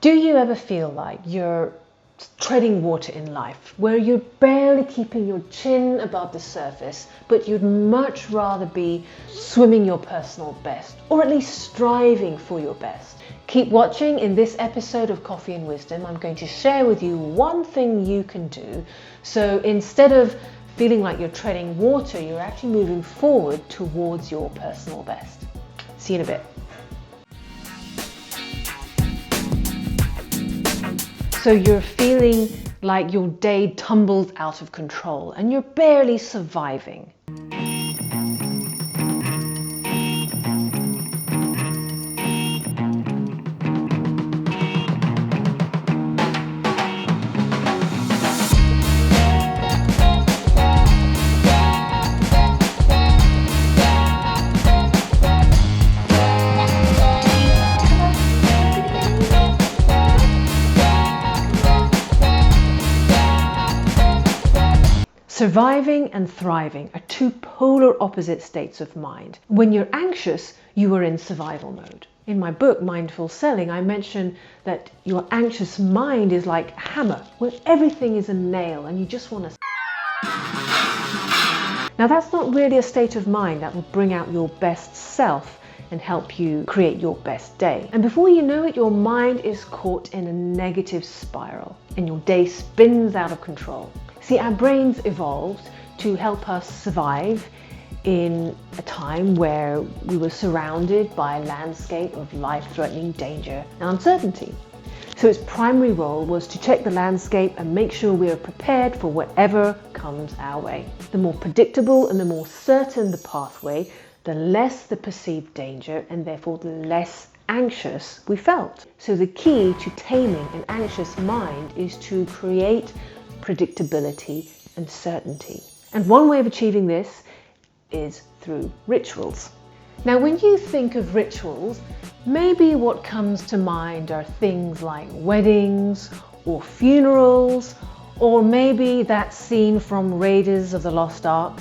Do you ever feel like you're treading water in life, where you're barely keeping your chin above the surface, but you'd much rather be swimming your personal best, or at least striving for your best? Keep watching. In this episode of Coffee and Wisdom, I'm going to share with you one thing you can do. So instead of feeling like you're treading water, you're actually moving forward towards your personal best. See you in a bit. So you're feeling like your day tumbled out of control and you're barely surviving. Surviving and thriving are two polar opposite states of mind. When you're anxious, you are in survival mode. In my book, Mindful Selling, I mention that your anxious mind is like a hammer, where everything is a nail and you just want to... Now that's not really a state of mind that will bring out your best self and help you create your best day. And before you know it, your mind is caught in a negative spiral and your day spins out of control. See, our brains evolved to help us survive in a time where we were surrounded by a landscape of life-threatening danger and uncertainty. So its primary role was to check the landscape and make sure we are prepared for whatever comes our way. The more predictable and the more certain the pathway, the less the perceived danger and therefore the less anxious we felt. So the key to taming an anxious mind is to create predictability and certainty. And one way of achieving this is through rituals. Now, when you think of rituals, maybe what comes to mind are things like weddings or funerals, or maybe that scene from Raiders of the Lost Ark.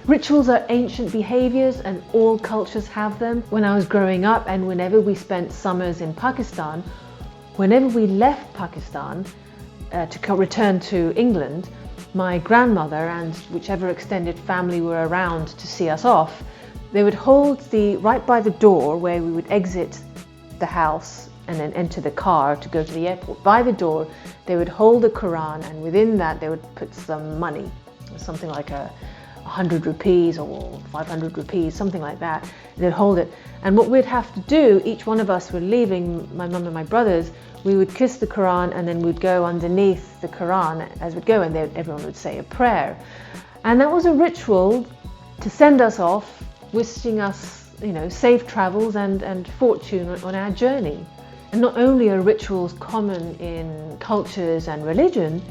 Rituals are ancient behaviors and all cultures have them. When I was growing up and whenever we spent summers in Pakistan, whenever we left Pakistan to return to England, my grandmother and whichever extended family were around to see us off, they would hold right by the door where we would exit the house and then enter the car to go to the airport. By the door, they would hold the Quran, and within that they would put some money, something like 100 rupees or 500 rupees, something like that. They'd hold it. And what we'd have to do, each one of us were leaving, my mum and my brothers, we would kiss the Quran and then we'd go underneath the Quran as we'd go, and everyone would say a prayer. And that was a ritual to send us off, wishing us, safe travels and fortune on our journey. And not only are rituals common in cultures and religion,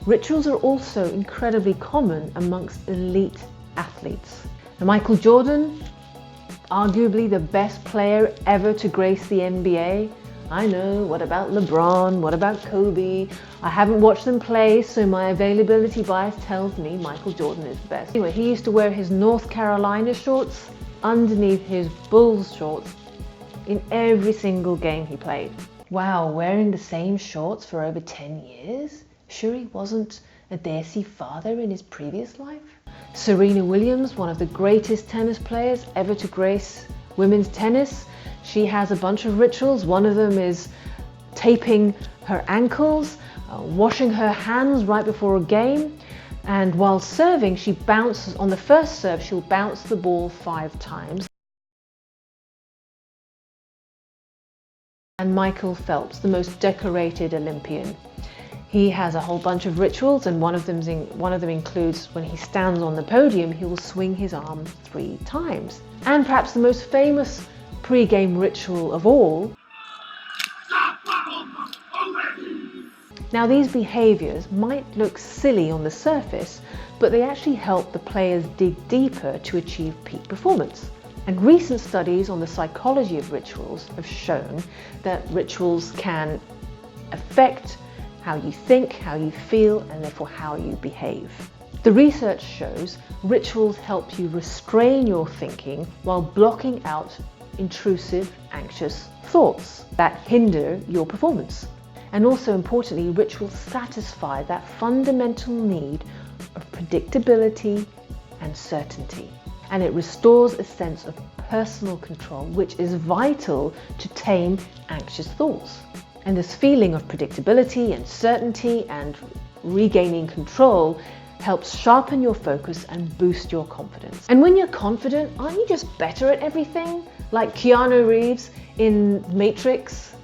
rituals are also incredibly common amongst elite athletes. Now, Michael Jordan, arguably the best player ever to grace the NBA. I know, what about LeBron? What about Kobe? I haven't watched them play, so my availability bias tells me Michael Jordan is the best. Anyway, he used to wear his North Carolina shorts underneath his Bulls shorts in every single game he played. Wow, wearing the same shorts for over 10 years? Sure he wasn't a desi father in his previous life? Serena Williams, one of the greatest tennis players ever to grace women's tennis, she has a bunch of rituals. One of them is taping her ankles, washing her hands right before a game, and while serving, she bounces, on the first serve, she'll bounce the ball 5 times. And Michael Phelps, the most decorated Olympian. He has a whole bunch of rituals, and one of them includes when he stands on the podium, he will swing his arm 3 times. And perhaps the most famous pre-game ritual of all. Now, these behaviors might look silly on the surface, but they actually help the players dig deeper to achieve peak performance. And recent studies on the psychology of rituals have shown that rituals can affect how you think, how you feel, and therefore how you behave. The research shows rituals help you restrain your thinking while blocking out intrusive, anxious thoughts that hinder your performance. And also importantly, rituals satisfy that fundamental need of predictability and certainty. And it restores a sense of personal control, which is vital to tame anxious thoughts. And this feeling of predictability and certainty and regaining control helps sharpen your focus and boost your confidence. And when you're confident, aren't you just better at everything? Like Keanu Reeves in Matrix?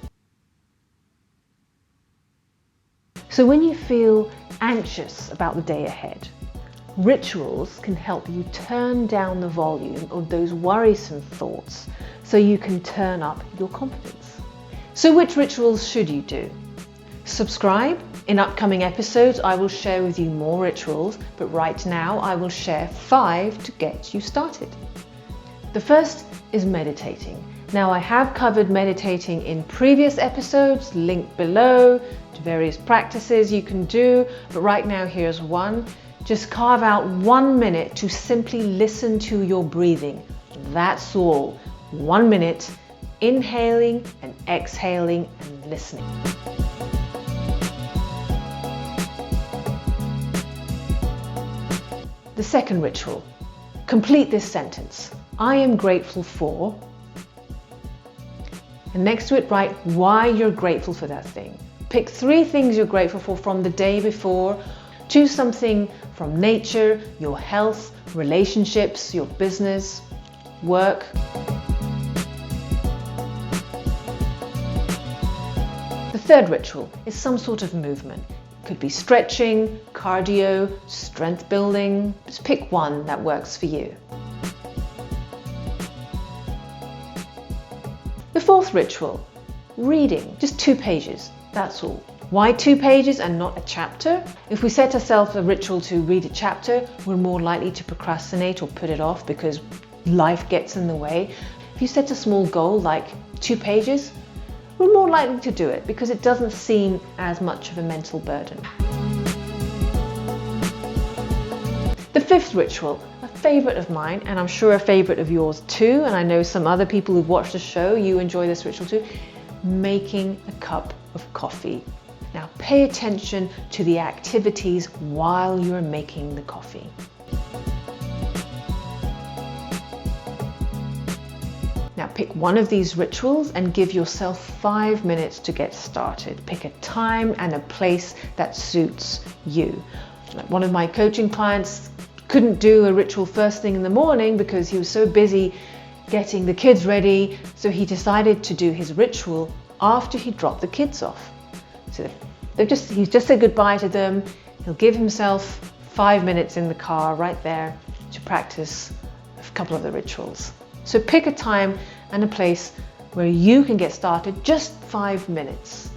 So when you feel anxious about the day ahead, rituals can help you turn down the volume of those worrisome thoughts so you can turn up your confidence. So which rituals should you do? Subscribe. In upcoming episodes, I will share with you more rituals, but right now I will share 5 to get you started. The first is meditating. Now, I have covered meditating in previous episodes, linked below to various practices you can do, but right now here's one. Just carve out 1 minute to simply listen to your breathing. That's all. 1 minute, inhaling and exhaling and listening. The second ritual, complete this sentence. I am grateful for, and next to it write why you're grateful for that thing. Pick 3 things you're grateful for from the day before. Choose something from nature, your health, relationships, your business, work. The third ritual is some sort of movement. Could be stretching, cardio, strength building. Just pick one that works for you. The fourth ritual, reading. Just 2 pages, that's all. Why 2 pages and not a chapter? If we set ourselves a ritual to read a chapter, we're more likely to procrastinate or put it off because life gets in the way. If you set a small goal like 2 pages, we're more likely to do it because it doesn't seem as much of a mental burden. The fifth ritual, a favorite of mine, and I'm sure a favorite of yours too, and I know some other people who've watched the show, you enjoy this ritual too, making a cup of coffee. Now pay attention to the activities while you're making the coffee. Now pick one of these rituals and give yourself 5 minutes to get started. Pick a time and a place that suits you. Like one of my coaching clients couldn't do a ritual first thing in the morning because he was so busy getting the kids ready, so he decided to do his ritual after he dropped the kids off. So he's just said goodbye to them. He'll give himself 5 minutes in the car right there to practice a couple of the rituals. So pick a time and a place where you can get started, just 5 minutes.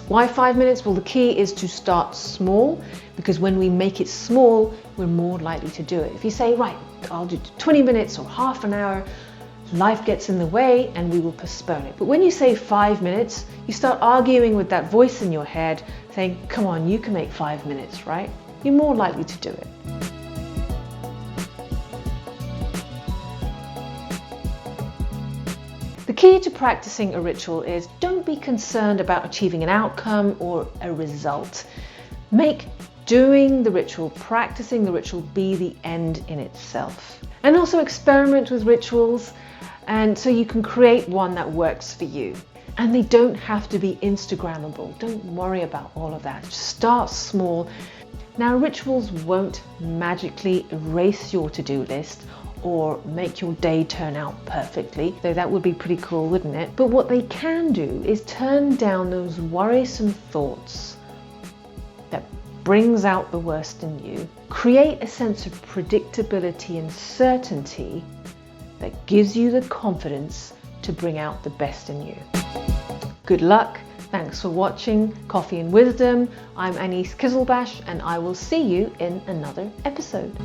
Why 5 minutes? Well, the key is to start small, because when we make it small, we're more likely to do it. If you say, right, I'll do 20 minutes or half an hour, life gets in the way and we will postpone it. But when you say 5 minutes, you start arguing with that voice in your head saying, come on, you can make 5 minutes, right? You're more likely to do it. The key to practicing a ritual is don't be concerned about achieving an outcome or a result. Make doing the ritual, practicing the ritual, be the end in itself. And also experiment with rituals, and so you can create one that works for you. And they don't have to be Instagrammable. Don't worry about all of that. Just start small. Now, rituals won't magically erase your to-do list or make your day turn out perfectly, though that would be pretty cool, wouldn't it? But what they can do is turn down those worrisome thoughts that brings out the worst in you, create a sense of predictability and certainty that gives you the confidence to bring out the best in you. Good luck. Thanks for watching Coffee and Wisdom. I'm Anise Kizilbash, and I will see you in another episode.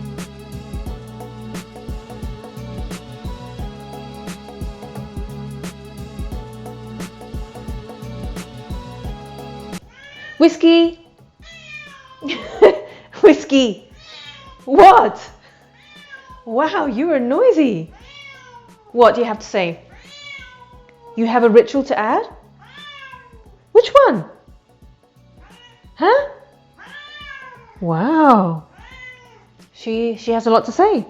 Whiskey! Whiskey! What? Wow, you are noisy. What do you have to say? You have a ritual to add? Which one? Huh? Wow. She has a lot to say.